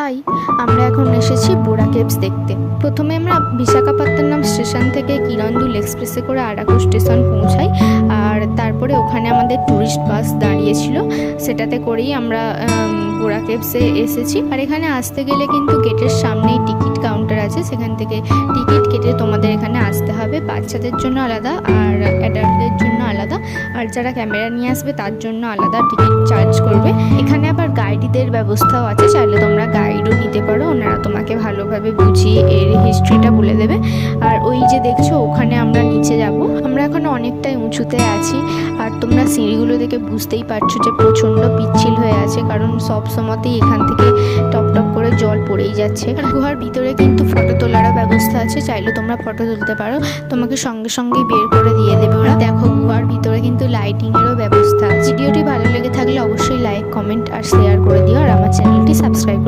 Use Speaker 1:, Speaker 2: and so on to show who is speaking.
Speaker 1: High, আমরা এখন এসেছি বোরা কেভস দেখতে। প্রথমে আমরা বিশাখাপত্তনম স্টেশন থেকে কিরণদুল এক্সপ্রেসে করে আরাকু স্টেশন পৌঁছাই। আর তারপরে ওখানে আমাদের ট্যুরিস্ট বাস দাঁড়িয়েছিল, সেটাতে করেই আমরা বোরা কেভসে এসেছি। আর এখানে আসতে গেলে কিন্তু গেটের সামনেই টিকিট কাউন্টার আছে, সেখান থেকে টিকিট কেটে তোমাদের এখানে আসতে হবে। বাচ্চাদের জন্য আলাদা আর অ্যাডাল্টদের জন্য আলাদা, আর যারা ক্যামেরা নিয়ে আসবে তার জন্য আলাদা টিকিট চার্জ করবে। এখানে আবার গাইডদের ব্যবস্থাও আছে, চাইলে তোমরা গাইডও নিতে পারো, ওনারা তোমাকে ভালোভাবে বুঝিয়ে এর হিস্ট্রিটা বলে দেবে। আর ওই যে দেখছো ওখানে আমরা নিচে যাব। আমরা এখন অনেকটাই উঁচুতে আছি, আর তোমরা সিঁড়িগুলো দেখে বুঝতেই পারছো যে প্রচণ্ড পিচ্ছিল হয়ে আছে, কারণ সব সময়তেই এখান থেকে টপ টপ করে জল পড়েই যাচ্ছে। আর গুহার ভিতরে কিন্তু ফটো তোলারও ব্যবস্থা আছে, চাইলে তোমরা ফটো তুলতে পারো, তোমাকে সঙ্গে সঙ্গেই বের করে দিয়ে দেবে ওরা। দেখো গুহার ভিতরে কিন্তু লাইটিংয়েরও ব্যবস্থা আছে। ভিডিওটি ভালো লেগে থাকলে অবশ্যই লাইক, কমেন্ট আর শেয়ার করে দিও, আর আমার চ্যানেলটি সাবস্ক্রাইব